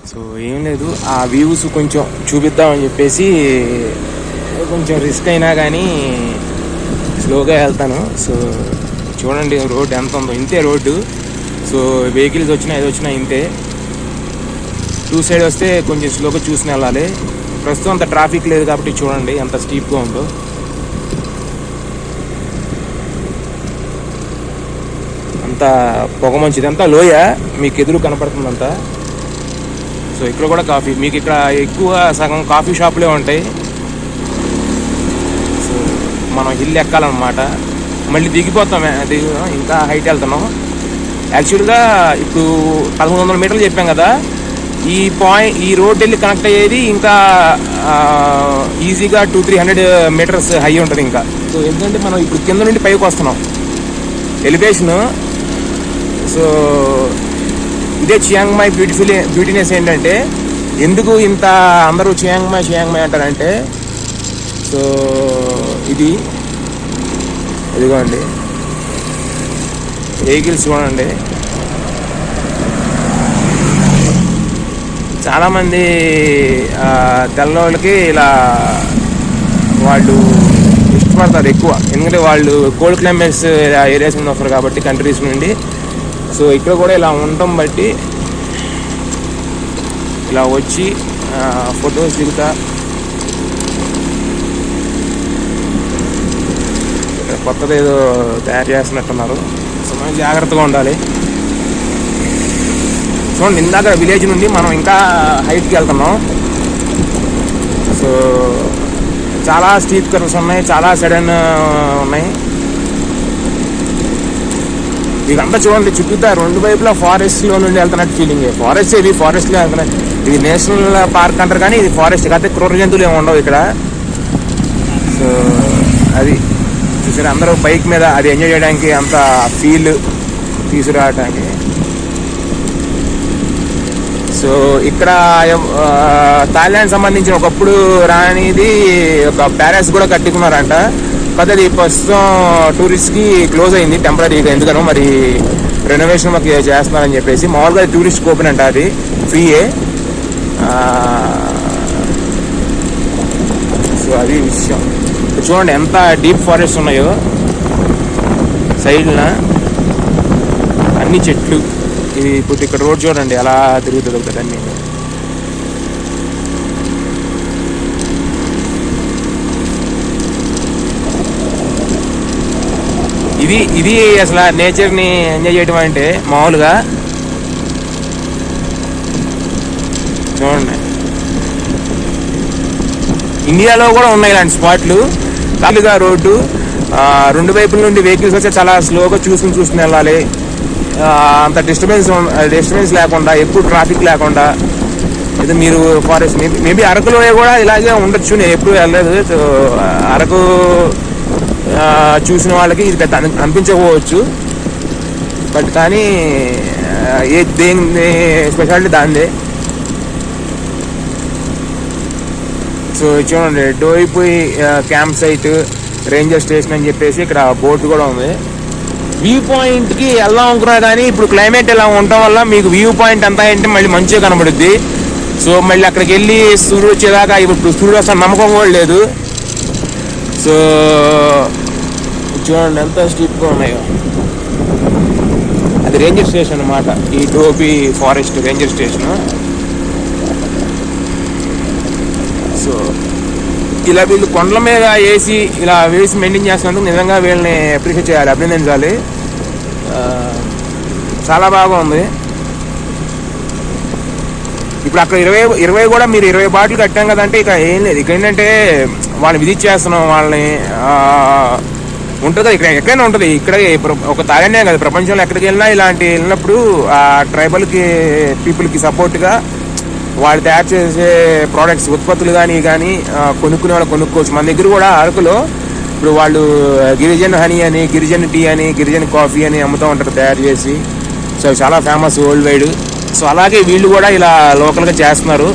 So ఏం లేదు, ఆ వ్యూస్ కొంచెం చూపిద్దామని చెప్పేసి కొంచెం రిస్క్ అయినా కానీ స్లోగా వెళ్తాను. సో చూడండి రోడ్డు ఎంత ఉందో, ఇంతే రోడ్డు. సో వెహికల్స్ వచ్చినా ఏది వచ్చినా ఇంతే. టూ సైడ్ వస్తే కొంచెం స్లోగా చూసుకుని వెళ్ళాలి. ప్రస్తుతం అంత ట్రాఫిక్ లేదు కాబట్టి చూడండి ఎంత స్టీప్గా ఉందో. అంత పొగ మంచిది, అంతా లోయ మీకు ఎదురు కనపడుతుందంతా. సో ఇక్కడ కూడా కాఫీ, మీకు ఇక్కడ ఎక్కువ సగం కాఫీ షాపులే ఉంటాయి. సో మనం హిల్ ఎక్కాలన్నమాట, మళ్ళీ దిగిపోతాం, ఇంకా హైట్ వెళ్తున్నాం. యాక్చువల్గా ఇప్పుడు 1100 మీటర్లు చెప్పాం కదా, ఈ రోడ్ వెళ్ళి కనెక్ట్ అయ్యేది ఇంకా ఈజీగా 200-300 మీటర్స్ హై ఉంటుంది ఇంకా. సో ఎందుకంటే మనం ఇప్పుడు కింద నుండి పైకి వస్తున్నాం ఎలివేషను. సో ఇదే చియాంగ్ మాయ్ బ్యూటీనెస్ ఏంటంటే, ఎందుకు ఇంత అందరూ చియాంగ్ మాయ్ అంటారంటే, సో ఇదిగోండి వెహికల్స్ చూడండి. చాలామంది తెల్లవాళ్ళకి ఇలా వాళ్ళు ఇష్టపడతారు ఎక్కువ, ఎందుకంటే వాళ్ళు కోల్డ్ క్లైమేట్స్ ఏరియాస్ నుండి వస్తారు కాబట్టి, కంట్రీస్ నుండి. సో ఇక్కడ కూడా ఇలా ఉండటం బట్టి ఇలా వచ్చి ఫొటోస్ దిగుతా. కొత్తది ఏదో తయారు చేస్తున్నట్టున్నారు. సో మనం జాగ్రత్తగా ఉండాలి. చూడండి, ఇందాక విలేజ్ నుండి మనం ఇంకా హైట్కి వెళ్తున్నాం. సో చాలా స్టీప్ కర్వ్స్ ఉన్నాయి, చాలా సడన్ ఉన్నాయి. ఇదంతా చూడండి చుట్టూతా రెండు వైపులా ఫారెస్ట్లో నుండి వెళ్తున్నట్టు ఫీలింగ్. ఫారెస్ట్లో వెళ్తున్నాయి. ఇది నేషనల్ పార్క్ అంటారు కానీ ఇది ఫారెస్ట్ కాకపోతే క్రూర జంతువులు ఏమి ఉండవు ఇక్కడ. సో అది చూసారు, అందరూ బైక్ మీద అది ఎంజాయ్ చేయడానికి, అంత ఫీల్ తీసుకురావడానికి. సో ఇక్కడ థాయిలాండ్ సంబంధించిన ఒకప్పుడు రానిది ఒక ప్యాలెస్ కూడా కట్టుకున్నారంట. కాకపోతే అది ప్రస్తుతం టూరిస్ట్కి క్లోజ్ అయింది టెంపరీగా, ఎందుకనో మరి రెనోవేషన్ మాకు చేస్తున్నారని చెప్పేసి. మామూలుగా టూరిస్ట్ ఓపెన్ అంట, అది ఫ్రీయే. సో అది విషయం. చూడండి ఎంత డీప్ ఫారెస్ట్ ఉన్నాయో సైడ్న, అన్ని చెట్లు. ఇది ఇప్పుడు ఇక్కడ రోడ్ చూడండి ఎలా తిరుగుతుంది ఒకటన్నీ. ఇది అసలు నేచర్ని ఎంజాయ్ చేయడం అంటే మామూలుగా చూడండి. ఇండియాలో కూడా ఉన్నాయి ఇలాంటి స్పాట్లు. ఖాళీగా రోడ్డు, రెండు వైపుల నుండి వెహికల్స్ వచ్చి చాలా స్లోగా చూసుకుని వెళ్ళాలి. అంత డిస్టర్బెన్స్ లేకుండా, ఎక్కువ ట్రాఫిక్ లేకుండా. ఇది మీరు ఫారెస్ట్ మేబీ అరకులో కూడా ఇలాగే ఉండొచ్చు, నేను ఎప్పుడు వెళ్ళలేదు. అరకు చూసిన వాళ్ళకి ఇది పెద్ద అనిపించకపోవచ్చు, బట్ కానీ దేని స్పెషాలిటీ దాందే. సో చూడండి, డోయిపోయి క్యాంప్ సైట్, రేంజర్ స్టేషన్ అని చెప్పేసి ఇక్కడ బోర్డు కూడా ఉంది. వ్యూ పాయింట్కి వెళ్దాం అనుకున్నా కానీ ఇప్పుడు క్లైమేట్ ఇలా ఉండటం వల్ల మీకు వ్యూ పాయింట్ అంతా ఏంటి మళ్ళీ మంచిగా కనబడుద్ది. సో మళ్ళీ అక్కడికి వెళ్ళి సూర్యుడు వచ్చేదాకా ఇప్పుడు సూర్యుడు వస్తా నమ్మకం కూడా లేదు. సో చూడండి ఎంత స్టీప్గా ఉన్నాయో. అది రేంజర్ స్టేషన్ అన్నమాట, ఈ dobby forest ranger station. So ఇలా వీళ్ళు కొండల మీద ఇలా వేసి మెయింటైన్ చేస్తున్నందుకు నిజంగా వీళ్ళని అప్రిషియేట్ చేయాలి, అభినందించాలి. చాలా బాగా ఉంది. ఇప్పుడు అక్కడ 20 కూడా మీరు 20 బాటిల్ కట్టాం కదంటే ఇక ఏం లేదు. ఇక్కడ ఏంటంటే వాళ్ళని విజిట్ చేస్తున్నాం, వాళ్ళని ఉంటుంది ఇక్కడ ఎక్కడైనా ఉంటుంది. ఇక్కడ ఒక థాయిలాండే కదా, ప్రపంచంలో ఎక్కడికి వెళ్ళినప్పుడు ఆ ట్రైబల్కి పీపుల్కి సపోర్ట్గా వాళ్ళు తయారు చేసే ప్రోడక్ట్స్, ఉత్పత్తులు కానీ కొనుక్కునే వాళ్ళు కొనుక్కోవచ్చు. మన దగ్గర కూడా అరకులో ఇప్పుడు వాళ్ళు గిరిజన్ హనీ అని, గిరిజన్ టీ అని, గిరిజన్ కాఫీ అని అమ్ముతూ ఉంటారు తయారు చేసి. సో చాలా ఫేమస్ వరల్డ్ వైడ్. సో అలాగే వీళ్ళు కూడా ఇలా లోకల్గా చేస్తున్నారు.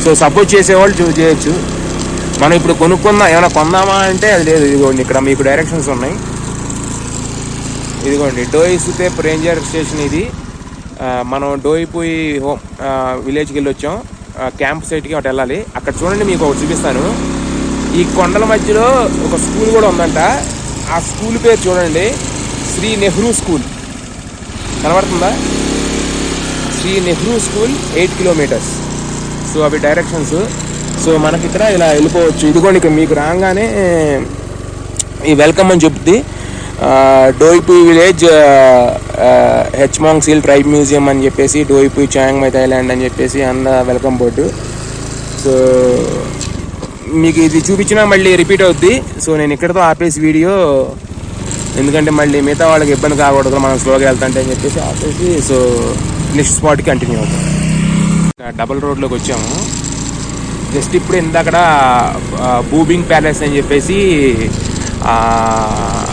సో సపోర్ట్ చేసేవాళ్ళు చేయొచ్చు. మనం ఇప్పుడు ఏమైనా కొందామా అంటే అది లేదు. ఇదిగోండి ఇక్కడ మీకు డైరెక్షన్స్ ఉన్నాయి. ఇదిగోండి డోయి సుతేప్ రేంజర్ స్టేషన్ ఇది. మనం డోయిపోయి హోమ్ విలేజ్కి వెళ్ళి వచ్చాం. క్యాంప్ సైట్కి ఒకటి వెళ్ళాలి. అక్కడ చూడండి, మీకు ఒకటి చూపిస్తాను. ఈ కొండల మధ్యలో ఒక స్కూల్ కూడా ఉందంట. ఆ స్కూల్ పేరు చూడండి, శ్రీ నెహ్రూ స్కూల్. కనబడుతుందా? Shri Nehru school 8 kilometres. So అవి డైరెక్షన్స్. సో మనకి ఇక్కడ ఇలా వెళ్ళిపోవచ్చు. ఇదిగోండి, ఇక్కడ మీకు రాగానే ఈ వెల్కమ్ అని చెప్తుంది. డోయిపుయ్ విలేజ్, హెచ్మాంగ్ సీల్ ట్రైబ్ మ్యూజియం అని చెప్పేసి, డోయిపుయ్ చాంగ్ మై థాయిలాండ్ అని చెప్పేసి అన్న వెల్కమ్ బోర్డు. సో మీకు ఇది చూపించినా మళ్ళీ రిపీట్ అవుద్ది. సో నేను ఇక్కడతో ఆపేసి వీడియో, ఎందుకంటే మళ్ళీ మిగతా వాళ్ళకి ఇబ్బంది కాకూడదు మనం స్లోగా వెళ్తాంటే అని చెప్పేసి ఆపేసి, సో నెక్స్ట్ స్పాట్కి కంటిన్యూ అవుతాం. డబల్ రోడ్లోకి వచ్చాము. జస్ట్ ఇప్పుడు ఇందాకడ బూబింగ్ ప్యాలెస్ అని చెప్పేసి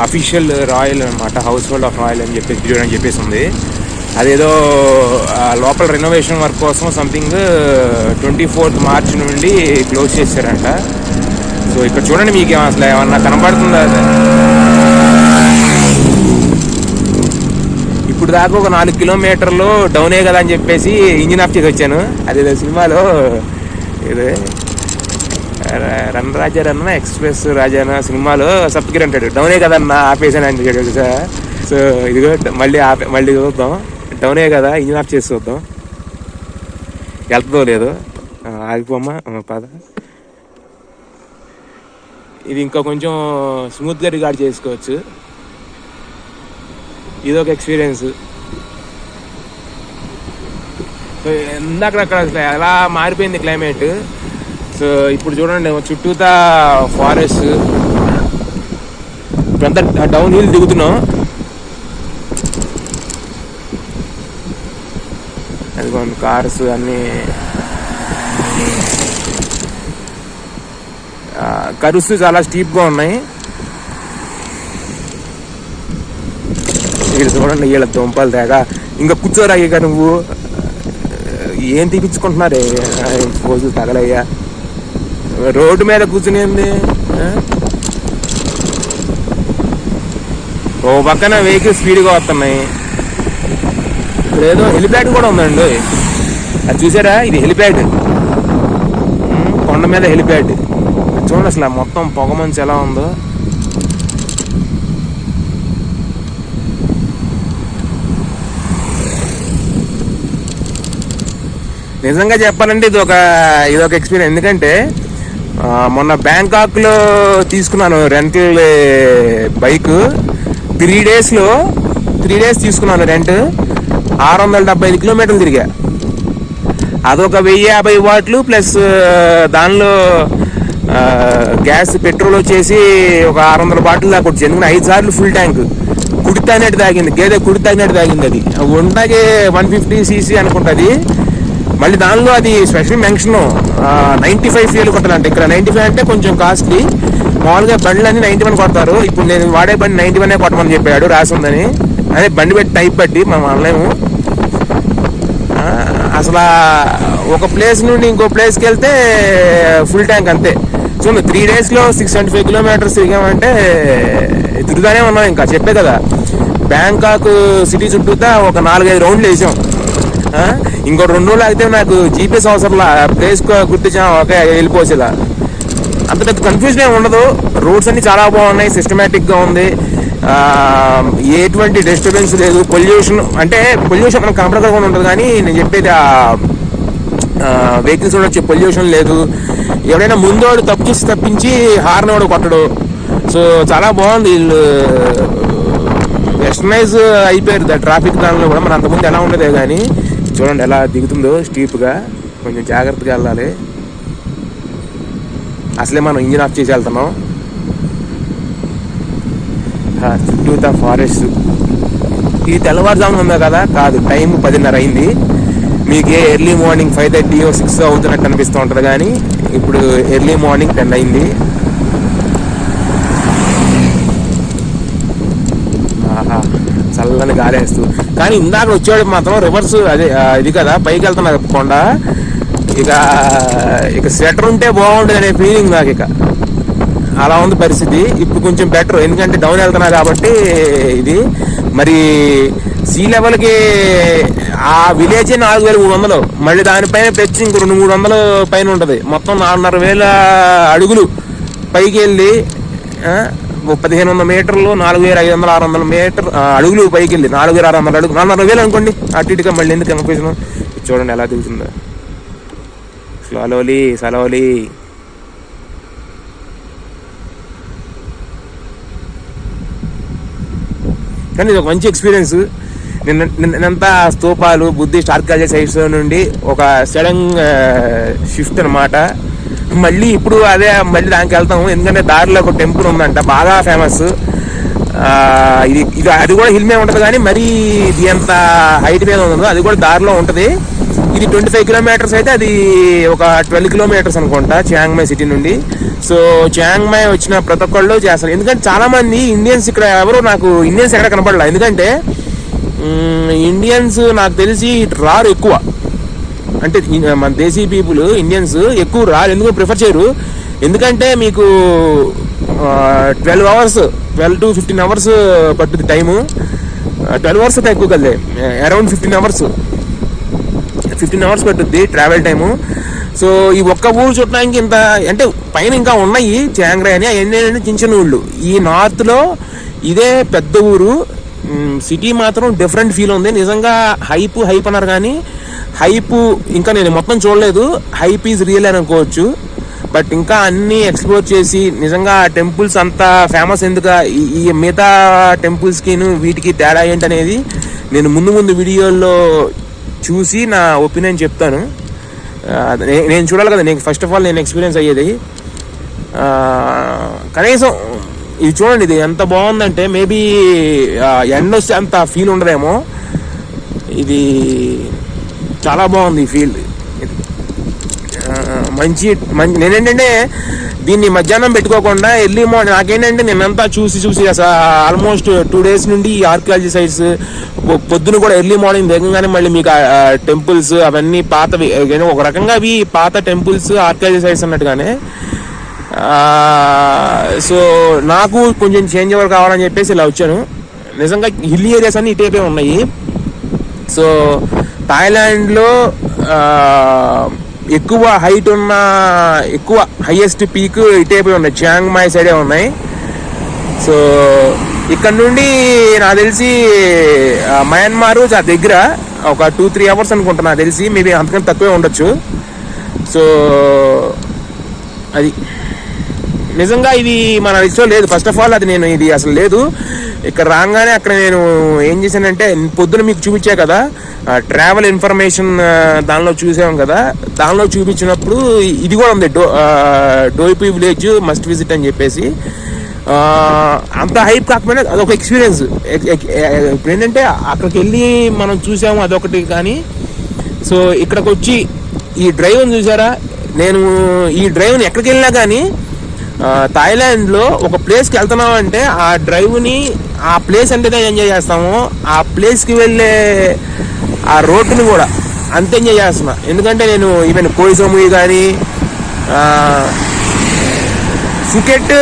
అఫీషియల్ రాయల్ అనమాట, హౌస్ హోల్డ్ ఆఫ్ రాయల్ అని చెప్పేసి ఉంది. అదేదో లోపల రెనోవేషన్ వర్క్ కోసం సంథింగ్ 24th మార్చ్ నుండి క్లోజ్ చేశారంట. సో ఇక్కడ చూడండి, మీకు అసలు ఏమన్నా కనబడుతుందా? ఇప్పుడు దాకా ఒక 4 కిలోమీటర్లు డౌనే కదా అని చెప్పేసి ఇంజిన్ ఆఫ్ చేసి వచ్చాను. అదేదో సినిమాలో ఇది రన్ రాజా రన్న ఎక్స్ప్రెస్ రాజానా సినిమాలో సప్తగిరి అంటాడు, డౌనే కదన్నా ఆపేసాను అని చెప్పాడు సార్. సో ఇదిగో మళ్ళీ చూద్దాం, డౌనే కదా ఇంజిన్ ఆఫ్ చేసి చూద్దాం వెళ్తుందో లేదో. ఆగిపోమ్మా పద. ఇది ఇంకా కొంచెం స్మూత్గా రికార్డ్ చేసుకోవచ్చు. ఇదొక ఎక్స్పీరియన్స్. సో ఇందాకక్కడ ఎలా మారిపోయింది క్లైమేట్. సో ఇప్పుడు చూడండి, చుట్టూతా ఫారెస్ట్. ఇప్పుడంతా డౌన్ హిల్ దిగుతున్నాం. అదిగోండి కార్స్ అన్నీ. కరుస్తూ చాలా స్టీప్గా ఉన్నాయి. వీళ్ళు చూడండి, వీళ్ళ దుంపలు తేగా. ఇంకా కూర్చోరా ఇక నువ్వు ఏం తీపించుకుంటున్నారే పోజులు తగలయ్యా. రోడ్డు మీద కూర్చునేది. ఓ పక్కన వెహికల్ స్పీడ్గా వస్తున్నాయి. ఇక్కడ ఏదో హెలిప్యాడ్ కూడా ఉందండి, అది చూసారా? ఇది హెలిప్యాడ్, కొండ మీద హెలిప్యాడ్. చూడండి అసలు మొత్తం పొగ మంచు ఎలా ఉందో. నిజంగా చెప్పాలంటే ఇదొక ఎక్స్పీరియన్స్. ఎందుకంటే మొన్న బ్యాంకాక్లో తీసుకున్నాను రెంటల్ బైక్. 3 days తీసుకున్నాను రెంట్. 675 కిలోమీటర్లు తిరిగా. అదొక 1050 వాట్లు ప్లస్ దానిలో గ్యాస్ పెట్రోల్ వచ్చేసి ఒక 600 బాటిల్ దాకా వచ్చింది. ఎందుకంటే 5 సార్లు ఫుల్ ట్యాంక్ కుడితాగినట్టు తాగింది. గేదె కుడితాగినట్టు తాగింది. అది ఉండగే 150cc అనుకుంటుంది. మళ్ళీ దానిలో అది స్పెషల్ మెన్షన్ 95 ఫ్యూయల్ కొట్టాలంటే. ఇక్కడ 95 అంటే కొంచెం కాస్ట్లీ. మామూలుగా బండ్లన్నీ 91 కొడతారు. ఇప్పుడు నేను వాడే బండి 91 కొట్టమని చెప్పాడు, రాసి ఉందని. అదే బండి పెట్టి టైప్ బట్టి మనం అనలేము. అసలు ఒక ప్లేస్ నుండి ఇంకో ప్లేస్కి వెళ్తే ఫుల్ ట్యాంక్ అంతే. చూడండి, 3 daysలో 675 కిలోమీటర్స్ తిరిగామంటే తిరుగుగానే ఉన్నాం. ఇంకా చెప్పే కదా, బ్యాంకాక్ సిటీ చుట్టూతా ఒక 4-5 రౌండ్లు వేసాం. ఇంకో 2 రోజులు అయితే నాకు జీపీఎస్ అవసరంలా, ప్లేస్ గుర్తించా ఓకే వెళ్ళిపోసేలా. అంత పెద్ద కన్ఫ్యూజన్ ఏమి ఉండదు. రోడ్స్ అన్ని చాలా బాగున్నాయి, సిస్టమేటిక్గా ఉంది. ఎటువంటి డిస్టర్బెన్స్ లేదు. పొల్యూషన్ మనకు కనపడకుండా ఉంటుంది, కానీ నేను చెప్పేది వెహికల్స్ కూడా వచ్చే పొల్యూషన్ లేదు. ఎవరైనా ముందోడు తప్పించి హార్న్ వాడు కొట్టడు. సో చాలా బాగుంది. వీళ్ళు వెస్టర్నైజ్ అయిపోయారు ట్రాఫిక్ దానిలో కూడా. మన అంతకుముందు ఎలా ఉండదే కానీ చూడండి ఎలా దిగుతుందో స్టీప్గా. కొంచెం జాగ్రత్తగా వెళ్ళాలి. అసలే మనం ఇంజిన్ ఆఫ్ చేసి వెళ్తున్నాం. చుట్టూతా ఫారెస్ట్. ఇది తెల్లవారుజామున ఉందా కదా? కాదు, టైం 10:30 అయింది. మీకు ఎర్లీ మార్నింగ్ 5:30 or 6 అవుతున్నట్టు అనిపిస్తూ ఉంటుంది, కానీ ఇప్పుడు ఎర్లీ మార్నింగ్ 10 అయింది. చల్లని గాలేస్తూ. కానీ ఇందాక వచ్చేవాడు మాత్రం రివర్స్ అదే ఇది కదా, పైకి వెళ్తున్నా కొండ. ఇక స్వెటర్ ఉంటే బాగుంటుంది అనే ఫీలింగ్ నాకు. ఇక అలా ఉంది పరిస్థితి. ఇప్పుడు కొంచెం బెటర్, ఎందుకంటే డౌన్ వెళ్తున్నా కాబట్టి. ఇది మరి సీ లెవెల్కి ఆ విలేజే 4,300, మళ్ళీ దానిపైన పెంచి ఇంకో 200-300 పైన ఉంటుంది. మొత్తం 4,500 అడుగులు పైకి వెళ్ళి 1,500 మీటర్లు, 4,500-600 మీటర్ అడుగులు పైకి వెళ్ళి 4,600 అడుగులు, 4,500 అనుకోండి అటు ఇటుగా. మళ్ళీ ఎందుకు కన్ఫ్యూజన్? చూడండి ఎలా దిగుతుందో. స్లోలీ సలోలీ. కానీ ఇది ఒక మంచి ఎక్స్పీరియన్స్. నిన్నంతా స్తూపాలు, బుద్ధిస్ట్ ఆర్కియాలజీ సైట్స్ నుండి ఒక సడన్ షిఫ్ట్ అనమాట. మళ్ళీ ఇప్పుడు మళ్ళీ దానికి వెళ్తాము, ఎందుకంటే దారిలో ఒక టెంపుల్ ఉందంట బాగా ఫేమస్. ఇది అది కూడా హిల్ మీద ఉంటుంది, కానీ మరీ ఇది ఎంత హైట్ మీద ఉందో అది కూడా దారిలో ఉంటుంది. ఇది 25 కిలోమీటర్స్ అయితే అది ఒక 12 కిలోమీటర్స్ అనుకుంటా చియాంగ్ మాయ్ సిటీ నుండి. సో చియాంగ్ మాయ్ వచ్చిన ప్రతి ఒక్కళ్ళు చేస్తారు, ఎందుకంటే చాలా మంది ఇండియన్స్ ఇక్కడ ఎవరు నాకు ఇండియన్స్ ఎక్కడ కనపడలే. ఎందుకంటే ఇండియన్స్ నాకు తెలిసి రారు ఎక్కువ, అంటే మన దేశీ పీపుల్ ఇండియన్స్ ఎక్కువ రారు. ఎందుకు ప్రిఫర్ చేయరు? ఎందుకంటే మీకు 12 to 15 అవర్స్ పట్టుద్ది టైము. 12 అవర్స్ అయితే ఎక్కువ కదే, అరౌండ్ 15 అవర్స్ పట్టుద్ది ట్రావెల్ టైము. సో ఈ ఒక్క ఊరు చుట్టడానికి ఇంత, అంటే పైన ఇంకా ఉన్నాయి చియాంగ్ రాయ్ అని, అవన్నీ చిన్న చిన్న ఊళ్ళు. ఈ నార్త్లో ఇదే పెద్ద ఊరు. సిటీ మాత్రం డిఫరెంట్ ఫీల్ ఉంది నిజంగా. హైప్ అన్నారు, కానీ హైప్ ఇంకా నేను మొత్తం చూడలేదు. హైప్ ఈజ్ రియల్ అని అనుకోవచ్చు, బట్ ఇంకా అన్నీ ఎక్స్ప్లోర్ చేసి నిజంగా టెంపుల్స్ అంతా ఫేమస్ ఎందుకు, ఈ మిగతా టెంపుల్స్కి వీటికి తేడా ఏంటనేది నేను ముందు వీడియోల్లో చూసి నా ఒపీనియన్ చెప్తాను. నేను చూడాలి కదా, నేను ఫస్ట్ ఆఫ్ ఆల్ నేను ఎక్స్పీరియన్స్ అయ్యేది. కనీసం ఇది చూడండి, ఇది ఎంత బాగుందంటే మేబీ ఎండ్ వస్తే అంత ఫీల్ ఉండదేమో. ఇది చాలా బాగుంది ఈ ఫీల్. మంచి నేనేంటంటే దీన్ని మధ్యాహ్నం పెట్టుకోకుండా ఎర్లీ మార్నింగ్, నాకేంటంటే నేనంతా చూసి అసలు ఆల్మోస్ట్ 2 days నుండి ఈ ఆర్కియాలజీ సైట్స్ పొద్దున కూడా ఎర్లీ మార్నింగ్ దిగంగానే మళ్ళీ మీకు టెంపుల్స్ అవన్నీ పాతవి, ఒక రకంగా అవి పాత టెంపుల్స్ ఆర్కియాలజీ సైట్స్ అన్నట్టుగానే. సో నాకు కొంచెం చేంజ్ ఓవర్ కావాలని చెప్పేసి ఇలా వచ్చాను. నిజంగా హిల్ ఏరియాస్ అన్ని ఇటైపే ఉన్నాయి. సో థాయిలాండ్లో ఎక్కువ హైట్ ఉన్న, ఎక్కువ హైయెస్ట్ పీక్ ఇటైపే ఉన్నాయి, చియాంగ్ మాయ్ సైడే ఉన్నాయి. సో ఇక్కడ నుండి నాకు తెలిసి మయన్మార్ దగ్గర ఒక 2-3 అవర్స్ అనుకుంటా నాకు తెలిసి, మేబీ అంతకంటే తక్కువే ఉండొచ్చు. సో అది నిజంగా ఇది మన లిస్ట్లో లేదు. ఫస్ట్ ఆఫ్ ఆల్ అది నేను ఇది అసలు లేదు. ఇక్కడ రాగానే అక్కడ నేను ఏం చేశానంటే, పొద్దున మీకు చూపించా కదా ట్రావెల్ ఇన్ఫర్మేషన్, దానిలో చూసాం కదా, దానిలో చూపించినప్పుడు ఇది కూడా ఉంది, డోయిపీ విలేజ్ మస్ట్ విజిట్ అని చెప్పేసి. అంత హైప్ కాకపోయినా అదొక ఎక్స్పీరియన్స్. ఇప్పుడు ఏంటంటే అక్కడికి వెళ్ళి మనం చూసాము అదొకటి, కానీ సో ఇక్కడికి వచ్చి ఈ డ్రైవ్ని చూసారా. నేను ఈ డ్రైవ్ని ఎక్కడికి వెళ్ళినా కానీ థాయిలాండ్లో ఒక ప్లేస్కి వెళ్తున్నాం అంటే ఆ డ్రైవ్ని, ఆ ప్లేస్ ఎంతైతే ఎంజాయ్ చేస్తామో ఆ ప్లేస్కి వెళ్ళే ఆ రోడ్డుని కూడా అంత ఎంజాయ్ చేస్తున్నా. ఎందుకంటే నేను ఈవెన్ కోయి సముయి కానీ, ఫుకెట్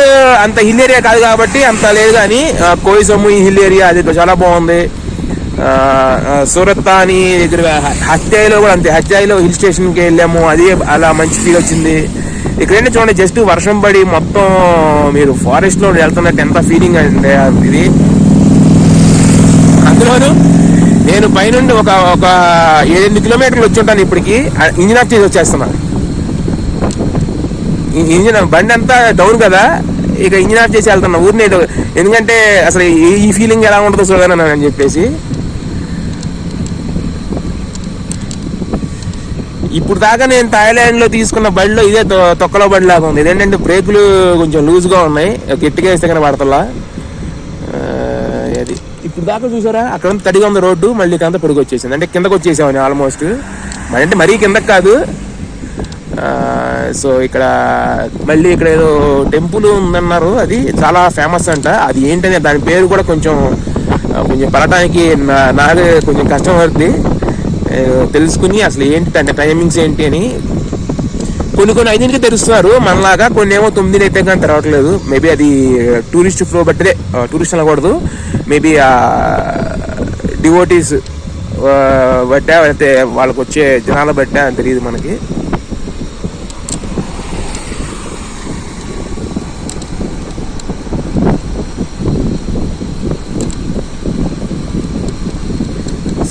అంత హిల్ ఏరియా కాదు కాబట్టి అంత లేదు, కానీ కోయి సముయి హిల్ ఏరియా అది చాలా బాగుంది. సూరత్ అని దగ్గర హత్యాయిలో కూడా అంతే, హత్యాయిలో హిల్ స్టేషన్కి వెళ్ళాము, అది అలా మంచి ఫీల్ వచ్చింది. ఇక్కడైనా చూడండి, జస్ట్ వర్షం పడి మొత్తం మీరు ఫారెస్ట్లో వెళ్తున్నట్టు ఎంత ఫీలింగ్ అంటే ఇది. అందులోనూ నేను పైనుండి ఒక 7-8 కిలోమీటర్లు వచ్చి ఉంటాను ఇప్పటికి, ఇంజిన్ ఆఫ్ చేసి వచ్చేస్తున్నా. ఇంజిన్ బండి అంతా డౌన్ కదా, ఇక ఇంజిన్ ఆఫ్ చేసి వెళ్తున్నా ఊరిని. ఎందుకంటే అసలు ఈ ఫీలింగ్ ఎలా ఉంటుందో చూడను అని చెప్పేసి. ఇప్పుడు దాకా నేను థాయిలాండ్లో తీసుకున్న బండిలో ఇదే తొక్కలో బండి లాగా ఉంది. ఇదేంటంటే బ్రేకులు కొంచెం లూజ్గా ఉన్నాయి, గట్టిగా వేస్తే కానీ పడతలా. అది ఇప్పుడు దాకా చూసారా, అక్కడంతా తడిగా ఉంది రోడ్డు, మళ్ళీ ఇకంతా పొడిగి వచ్చేసింది, అంటే కిందకు వచ్చేసామని ఆల్మోస్ట్. మరి అంటే మరీ కిందకు కాదు. సో ఇక్కడ మళ్ళీ ఇక్కడ ఏదో టెంపుల్ ఉందన్నారు, అది చాలా ఫేమస్ అంట. అది ఏంటనే దాని పేరు కూడా కొంచెం పడటానికి నాకు కొంచెం కష్టం అవుతుంది తెలుసుకుని అసలు ఏంటి అంటే టైమింగ్స్ ఏంటి అని. కొన్ని 5కి తెరుస్తున్నారు మనలాగా, కొన్ని ఏమో 9 అయితే కానీ తెరవట్లేదు. మేబీ అది టూరిస్ట్ ఫ్లో బట్టిదే, టూరిస్ట్ అనకూడదు, మేబీ డివోటీస్ బట్టే, అయితే వాళ్ళకి వచ్చే జనాల బట్టే అని తెలియదు మనకి.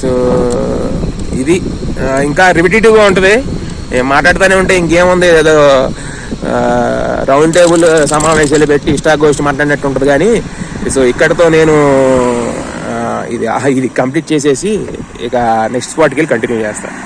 సో ఇది ఇంకా రిపిటేటివ్గా ఉంటుంది, మాట్లాడుతూనే ఉంటే ఇంకేముంది, ఏదో రౌండ్ టేబుల్ సమావేశాలు పెట్టి ఇష్టాగోష్ఠి మాట్లాడినట్టు ఉంటుంది. కానీ సో ఇక్కడతో నేను ఇది కంప్లీట్ చేసేసి ఇక నెక్స్ట్ స్పాట్కి వెళ్ళి కంటిన్యూ చేస్తాను.